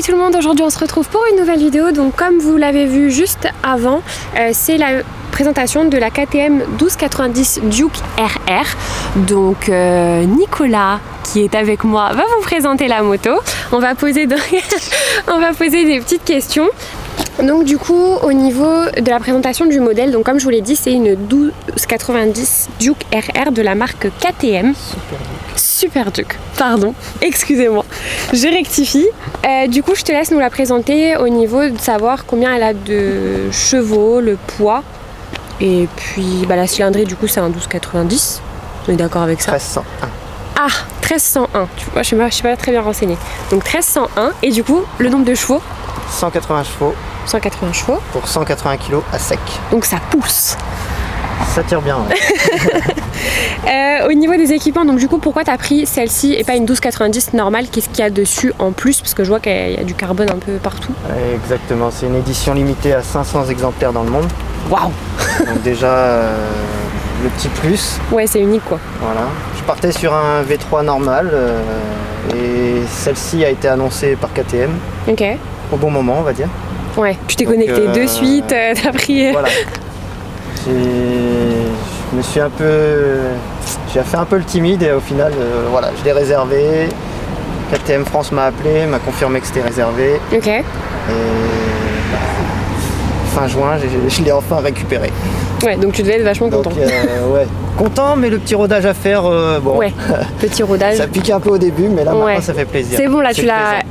tout le monde, aujourd'hui on se retrouve pour une nouvelle vidéo. Donc comme vous l'avez vu juste avant, c'est la présentation de la KTM 1290 Duke RR. Donc Nicolas qui est avec moi va vous présenter la moto. On va poser des petites questions. Donc du coup au niveau de la présentation du modèle, donc comme je vous l'ai dit, c'est une 1290 Duke RR de la marque KTM. Super Duke, pardon, excusez-moi, je rectifie. Du coup je te laisse nous la présenter au niveau de savoir combien elle a de chevaux, le poids. Et puis la cylindrée du coup c'est un 1290, on est d'accord avec ça? 1301. Ah, 1301, tu vois, je suis pas très bien renseignée. Donc 1301, et du coup le nombre de chevaux? 180 chevaux. 180 chevaux. Pour 180 kg à sec. Donc ça pousse. Ça tire bien, ouais. Au niveau des équipements, donc du coup pourquoi tu as pris celle-ci et pas une 1290 normale? Qu'est-ce qu'il y a dessus en plus? Parce que je vois qu'il y a du carbone un peu partout. Exactement, c'est une édition limitée à 500 exemplaires dans le monde. Waouh! Donc déjà le petit plus. Ouais, c'est unique quoi. Voilà. Je partais sur un V3 normal et celle-ci a été annoncée par KTM. Ok. Au bon moment, on va dire. Ouais, tu t'es connecté de suite, t'as pris... Voilà. Je me suis j'ai fait un peu le timide et au final, voilà, je l'ai réservé. KTM France m'a appelé, m'a confirmé que c'était réservé. Ok. Et fin juin, je l'ai enfin récupéré. Ouais, donc tu devais être vachement content. Ouais, content, mais le petit rodage à faire, bon. Ouais, petit rodage. Ça pique un peu au début, mais là maintenant ça fait plaisir. C'est bon, là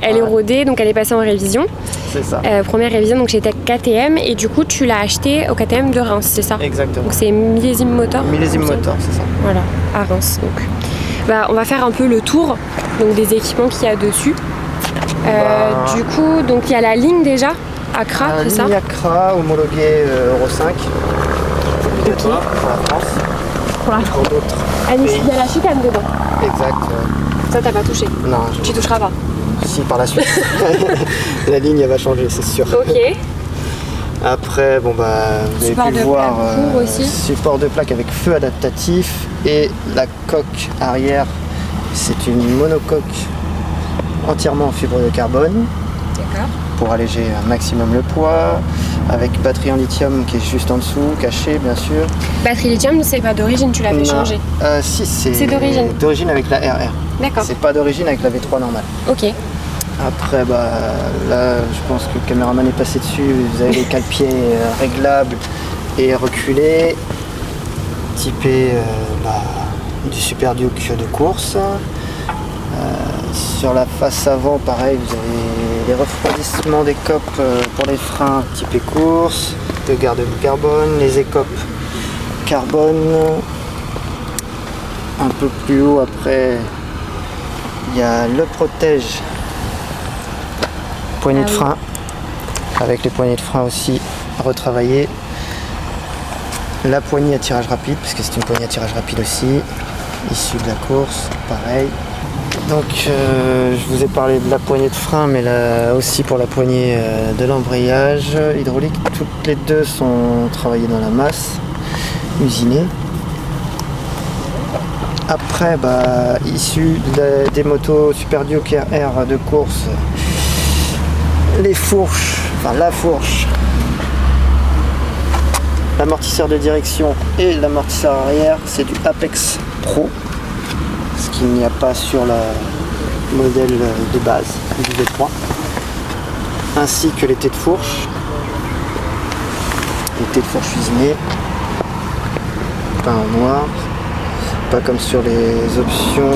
elle est rodée, donc elle est passée en révision. C'est ça. Première révision, donc j'étais KTM, et du coup tu l'as acheté au KTM de Reims, c'est ça? Exactement. Donc c'est millésime moteur. Millésime moteur, c'est ça. Voilà, à Reims. Donc on va faire un peu le tour donc des équipements qu'il y a dessus. Du coup, donc il y a la ligne déjà, Accra, c'est ça? Ligne Accra, homologuée Euro 5. Ok. Pour la France. Voilà. Pour d'autres. Il y a la chicane dedans. Exact. Ça t'as pas touché? Non. Tu toucheras pas? Si, par la suite. La ligne elle va changer, c'est sûr. Ok. Après, vous avez pu voir aussi. Support de plaque avec feu adaptatif et la coque arrière, c'est une monocoque entièrement en fibre de carbone. D'accord. Pour alléger un maximum le poids, avec batterie en lithium qui est juste en dessous, cachée bien sûr. Batterie lithium, c'est pas d'origine, tu l'as fait changer? Si, c'est d'origine. D'origine avec la RR. D'accord. C'est pas d'origine avec la V3 normale. Ok. Après, là, je pense que le caméraman est passé dessus. Vous avez les cale-pieds réglables et reculés, typés du Super Duke de course. Sur la face avant, pareil, vous avez les refroidissements des copes pour les freins typés course, de garde de carbone, les écopes carbone. Un peu plus haut, après, il y a le protège poignée de frein, avec les poignées de frein aussi retravaillées. La poignée à tirage rapide, parce que c'est une poignée à tirage rapide aussi, issue de la course, pareil. Donc je vous ai parlé de la poignée de frein, mais là aussi pour la poignée de l'embrayage hydraulique, toutes les deux sont travaillées dans la masse, usinées. Après, issu des motos Super Duke RR de course, les fourches, la fourche, l'amortisseur de direction et l'amortisseur arrière, c'est du Apex Pro, ce qu'il n'y a pas sur le modèle de base du V3, ainsi que les têtes de fourche, usinées, peint en noir, pas comme sur les options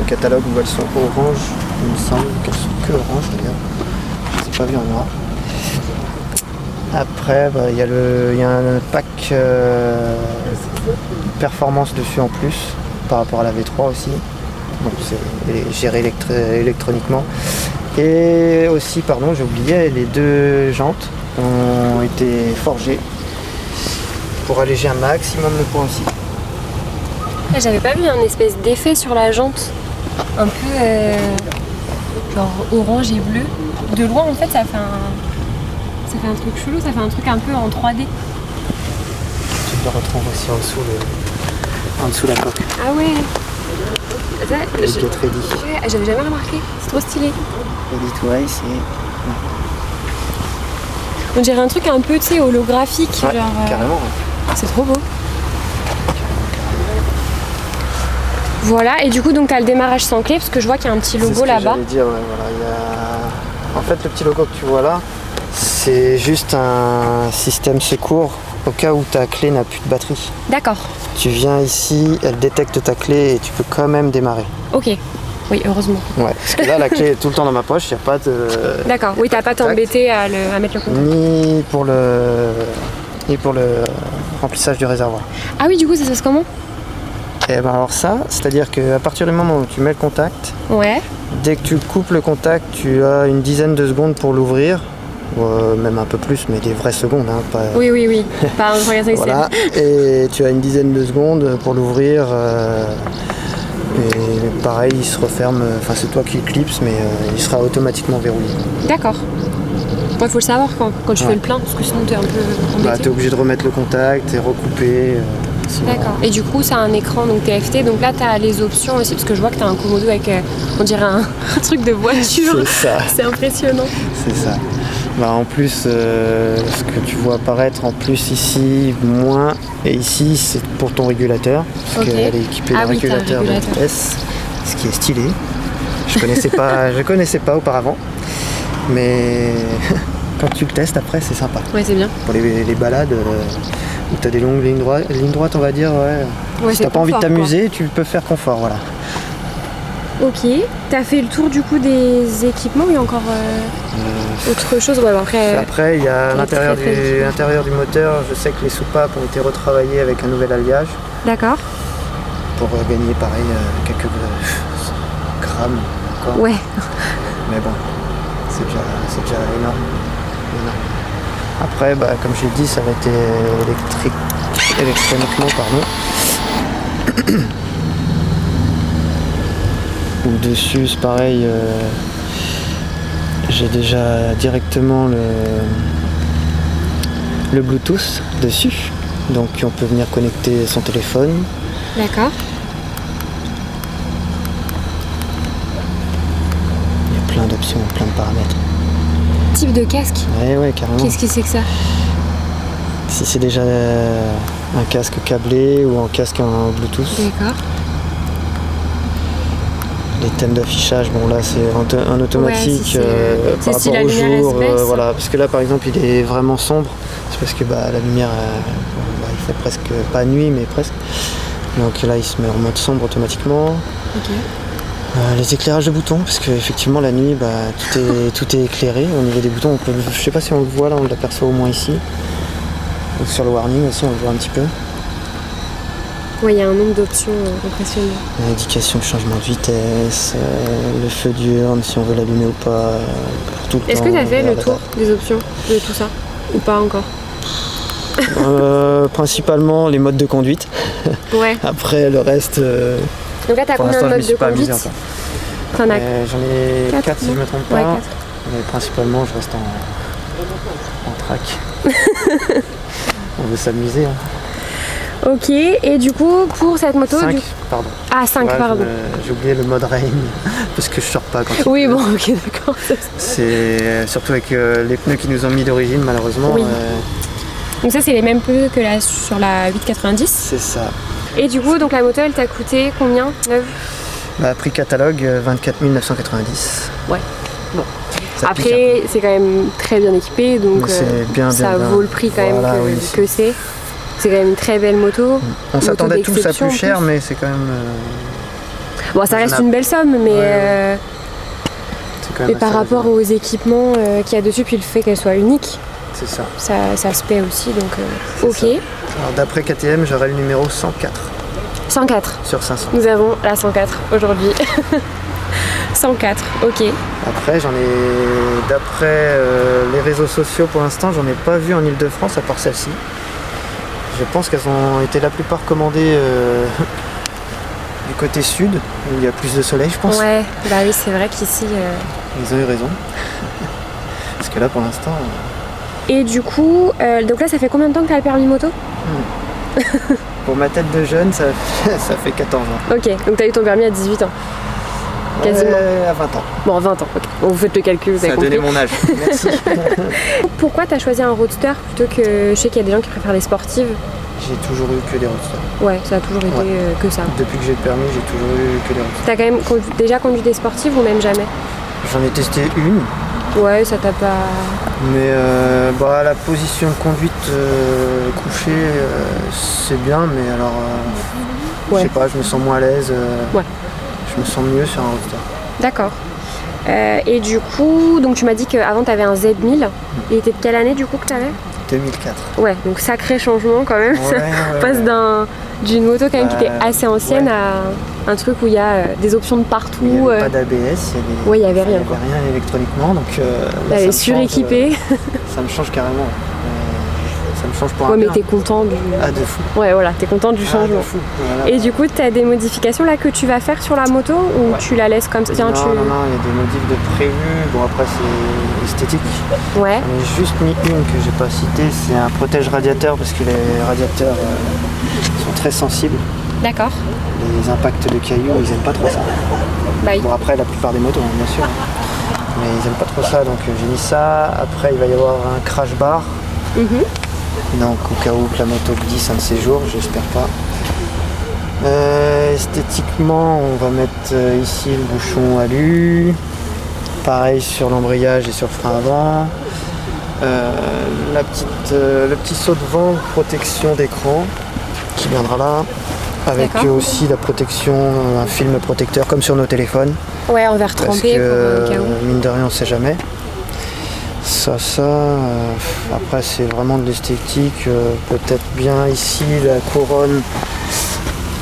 catalogue où elles sont orange, il me semble qu'elles sont que orange d'ailleurs. Pas vu en noir. Après, il y a un pack performance dessus en plus par rapport à la V3 aussi. Donc c'est géré électroniquement. Et aussi, pardon, j'ai oublié, les deux jantes ont été forgées pour alléger un maximum le poids aussi. J'avais pas vu un espèce d'effet sur la jante, un peu genre orange et bleu. De loin en fait ça fait un truc chelou, ça fait un truc un peu en 3D. Tu le retrouves aussi en dessous la coque. Ah ouais. Ça, Get ready. Ouais, j'avais jamais remarqué. C'est trop stylé. Ready to race et... On dirait un truc un peu, tu sais, holographique. Ouais, genre, carrément. Ouais. C'est trop beau. Voilà, et du coup, donc t'as le démarrage sans clé, parce que je vois qu'il y a un petit logo là-bas. J'allais dire, ouais, voilà, il y a... En fait, le petit logo que tu vois là, c'est juste un système secours au cas où ta clé n'a plus de batterie. D'accord. Tu viens ici, elle détecte ta clé et tu peux quand même démarrer. Ok. Oui, heureusement. Ouais, parce que là, la clé est tout le temps dans ma poche, il n'y a pas de... D'accord, oui, t'as pas t'embêté à mettre le contact. Ni pour le remplissage du réservoir. Ah oui, du coup, ça se passe comment? Et ben alors ça, c'est-à-dire qu'à partir du moment où tu mets le contact, Ouais. dès que tu coupes le contact, tu as une dizaine de secondes pour l'ouvrir. Même un peu plus, mais des vraies secondes, hein, pas... Oui, oui, oui. Pardon, je regarde ça. Voilà, et tu as une dizaine de secondes pour l'ouvrir. Et pareil, il se referme, enfin c'est toi qui le clipses, mais il sera automatiquement verrouillé. D'accord. Il faut le savoir quand tu fais le plein, parce que sinon t'es un peu embêté. Bah, t'es obligé de remettre le contact et recouper. Sinon... D'accord. Et du coup, ça a un écran donc TFT. Donc là, t'as les options aussi, parce que je vois que t'as un commodo avec, on dirait un truc de voiture. C'est ça. C'est impressionnant. C'est ça. Bah, en plus, ce que tu vois apparaître en plus ici, moins, et ici c'est pour ton régulateur, parce qu'elle est équipée d'un régulateur de vitesse, ce qui est stylé. Je connaissais pas auparavant, mais quand tu le testes après, c'est sympa. Ouais, c'est bien. Pour les balades où tu as des longues lignes droites, on va dire, ouais si t'as pas envie de t'amuser, tu peux faire confort, voilà. Ok, t'as fait le tour du coup des équipements ou il y a encore autre chose? Ouais, après, il y a l'intérieur du moteur, je sais que les soupapes ont été retravaillées avec un nouvel alliage. D'accord. Pour gagner pareil quelques grammes encore. Ouais. Mais bon, c'est déjà énorme. Après, bah, comme j'ai dit, ça va être électroniquement, pardon. Au-dessus, c'est pareil, j'ai déjà directement le Bluetooth dessus, donc on peut venir connecter son téléphone. D'accord. Il y a plein d'options, plein de paramètres. Type de casque? Ouais, carrément. Qu'est-ce que c'est que ça? Si c'est déjà un casque câblé ou un casque en Bluetooth. D'accord. Les thèmes d'affichage, bon là c'est un automatique par rapport au jour, voilà, parce que là par exemple il est vraiment sombre, c'est parce que la lumière il fait presque pas nuit mais presque, donc là il se met en mode sombre automatiquement. Okay. Les éclairages de boutons, parce qu'effectivement la nuit tout est éclairé au niveau des boutons, je sais pas si on le voit là, on l'aperçoit au moins ici, donc sur le warning aussi on le voit un petit peu. Oui, il y a un nombre d'options impressionnant. L'indication de changement de vitesse, le feu diurne, si on veut l'allumer ou pas, pour tout le temps. Est-ce que tu as fait le tour des options de tout ça? Ou pas encore? Principalement les modes de conduite. Ouais. Après le reste... Donc là, tu as combien de modes de conduite? J'en ai 4 si je ne me trompe pas. Ouais, 4. Mais principalement, je reste en track. On veut s'amuser. Hein. Ok, et du coup, pour cette moto... 5, pardon. Ah, 5, pardon. J'ai oublié le mode rain, parce que je sors pas quand oui, bon, ok, d'accord. C'est surtout avec les pneus qui nous ont mis d'origine, malheureusement. Oui. Donc ça, c'est les mêmes pneus que sur la 890. C'est ça. Et du coup, donc la moto, elle t'a coûté combien? Neuve? Prix catalogue, 24 990. Ouais, bon. Après, c'est quand même très bien équipé, donc ça vaut le prix quand même que c'est. C'est quand même une très belle moto. On s'attendait tous à plus cher, mais c'est quand même... Bon, ça reste une belle somme, mais, mais par rapport aux équipements qu'il y a dessus, puis le fait qu'elle soit unique, c'est ça. Ça se paie aussi, donc ok. Ça. Alors d'après KTM, j'aurai le numéro 104. 104 sur 500. Nous avons la 104 aujourd'hui. 104, ok. Après, d'après les réseaux sociaux pour l'instant, j'en ai pas vu en Ile-de-France à part celle-ci. Je pense qu'elles ont été la plupart commandées du côté sud, où il y a plus de soleil, je pense. Ouais, bah oui, c'est vrai qu'ici... Ils ont eu raison. Parce que là, pour l'instant... Et du coup, donc là, ça fait combien de temps que tu as le permis moto? Pour ma tête de jeune, ça fait 14 ans. Ok, donc t'as eu ton permis à 18 ans. Quasiment. À 20 ans. Bon, 20 ans, ok. Bon, vous faites le calcul, vous avez compris. Ça a donné mon âge, merci. Pourquoi t'as choisi un roadster plutôt que... Je sais qu'il y a des gens qui préfèrent les sportives. J'ai toujours eu que des roadsters. Ouais, ça a toujours été que ça. Depuis que j'ai le permis, j'ai toujours eu que des roadsters. T'as quand même déjà conduit des sportives ou même jamais? J'en ai testé une. Ouais, ça t'a pas... Mais la position de conduite couchée, c'est bien, mais alors... Je sais pas, je me sens moins à l'aise. Je me sens mieux sur un roadster. D'accord. Et du coup, donc tu m'as dit qu'avant tu avais un Z1000. Il était de quelle année du coup que tu avais? 2004. Ouais, donc sacré changement quand même. On passe d'une moto quand même qui était assez ancienne à un truc où il y a des options de partout. Il n'y avait pas d'ABS, il n'y avait rien. Il n'y avait rien électroniquement, donc elle est suréquipée. Ça me change carrément. Ça me change pour un mais bien. t'es content du... Ah, de fou. Ouais, voilà, t'es content du changement. De fou. Voilà. Et du coup, t'as des modifications là que tu vas faire sur la moto ou tu la laisses comme ça? Non, il y a des modifs de prévus. Bon, après, c'est esthétique. Ouais. J'en ai juste mis une que j'ai pas citée, c'est un protège radiateur parce que les radiateurs sont très sensibles. D'accord. Les impacts de cailloux, ils aiment pas trop ça. Bon, après, la plupart des motos, bien sûr. Mais ils aiment pas trop ça, donc j'ai mis ça. Après, il va y avoir un crash bar. Donc au cas où que la moto glisse un de ces jours, j'espère pas. Esthétiquement, on va mettre ici le bouchon alu. Pareil sur l'embrayage et sur le frein avant. Le petit saut de vent, protection d'écran qui viendra là. Avec aussi la protection, un film protecteur comme sur nos téléphones. Ouais, en verre trempé pour le cas où. Mine de rien, on sait jamais. Après c'est vraiment de l'esthétique, peut-être bien ici la couronne,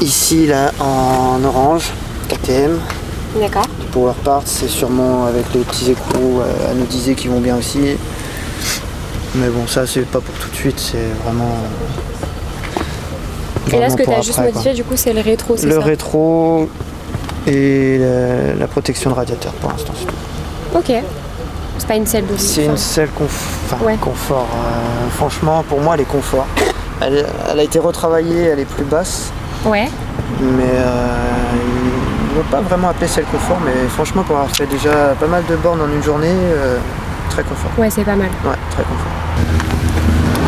ici là en orange, KTM. D'accord. Du Power Parts, c'est sûrement avec les petits écrous anodisés qui vont bien aussi. Mais bon, ça c'est pas pour tout de suite, c'est vraiment... Et là ce que tu as juste modifié du coup c'est le rétro, c'est ça? Le rétro et la protection de radiateur pour l'instant c'est tout. Ok. C'est pas une selle de C'est une selle confort. Franchement, pour moi, elle est confort. Elle a été retravaillée, elle est plus basse. Ouais. Mais il ne veut pas vraiment appeler selle confort, mais franchement, pour avoir fait déjà pas mal de bornes en une journée, très confort. Ouais, c'est pas mal. Ouais, très confort.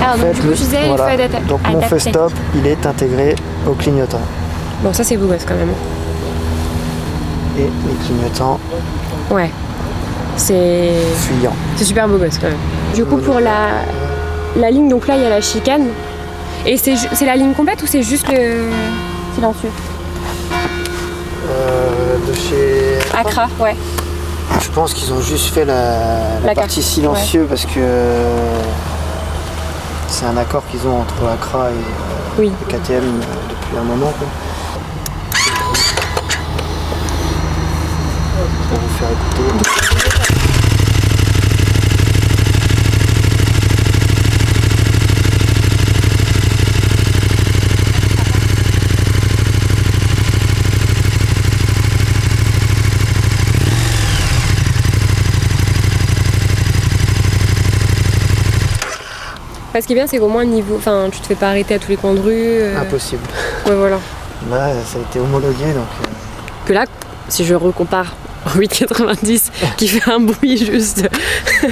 Alors, donc, du coup, tu disais, il faut adapter. Donc, mon feu stop, il est intégré au clignotant. Bon, ça, c'est beau gosse quand même. Et les clignotants. Ouais. C'est fuyant. C'est super beau gosse quand même. Du coup pour la ligne, donc là il y a la chicane. Et c'est la ligne complète ou c'est juste le silencieux? De chez Accra, ouais. Je pense qu'ils ont juste fait la partie silencieux parce que c'est un accord qu'ils ont entre Accra et KTM depuis un moment. Pour vous faire écouter. Ce qui est bien, c'est qu'au moins niveau, enfin, tu te fais pas arrêter à tous les coins de rue. Impossible. Ouais, voilà. Là, ça a été homologué, donc. Que là, si je recompare au 890, qui fait un bruit juste.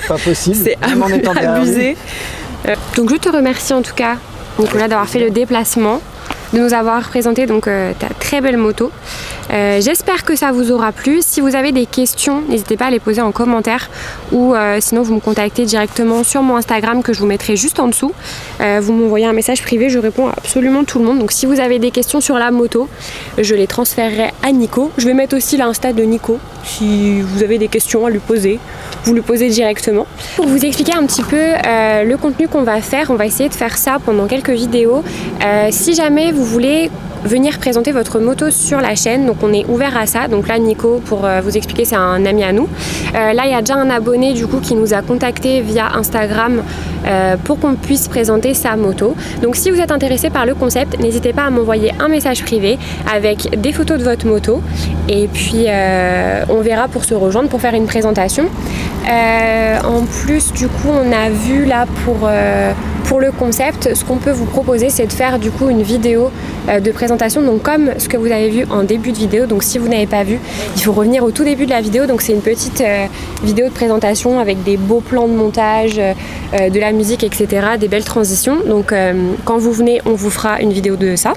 Pas possible. C'est abusé. Donc je te remercie en tout cas, Nicolas, d'avoir fait le déplacement, de nous avoir présenté donc ta très belle moto. J'espère que ça vous aura plu. Si vous avez des questions, n'hésitez pas à les poser en commentaire ou sinon vous me contactez directement sur mon Instagram que je vous mettrai juste en dessous. Vous m'envoyez un message privé, je réponds à absolument tout le monde. Donc si vous avez des questions sur la moto, je les transférerai à Nico. Je vais mettre aussi l'Insta de Nico. Si vous avez des questions à lui poser, vous le posez directement. Pour vous expliquer un petit peu le contenu qu'on va faire, on va essayer de faire ça pendant quelques vidéos. Si jamais vous voulez venir présenter votre moto sur la chaîne, donc on est ouvert à ça. Donc là Nico, pour vous expliquer, c'est un ami à nous. Là il y a déjà un abonné du coup qui nous a contacté via Instagram pour qu'on puisse présenter sa moto. Donc si vous êtes intéressé par le concept, n'hésitez pas à m'envoyer un message privé avec des photos de votre moto et puis on verra pour se rejoindre pour faire une présentation. En plus du coup on a vu là pour pour le concept, ce qu'on peut vous proposer, c'est de faire du coup une vidéo de présentation, donc comme ce que vous avez vu en début de vidéo. Donc si vous n'avez pas vu, il faut revenir au tout début de la vidéo. Donc c'est une petite vidéo de présentation avec des beaux plans de montage, de la musique, etc., des belles transitions. Donc quand vous venez, on vous fera une vidéo de ça.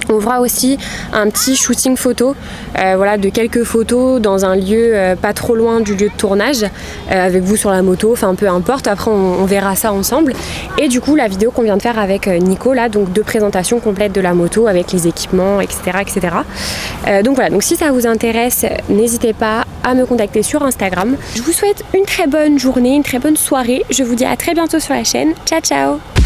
On fera aussi un petit shooting photo, voilà, de quelques photos dans un lieu pas trop loin du lieu de tournage, avec vous sur la moto, enfin peu importe, après on verra ça ensemble. Et du coup la vidéo qu'on vient de faire avec Nico là, donc de présentation complète de la moto avec les équipements, etc. etc. Donc voilà, donc si ça vous intéresse, n'hésitez pas à me contacter sur Instagram. Je vous souhaite une très bonne journée, une très bonne soirée, je vous dis à très bientôt sur la chaîne, ciao ciao.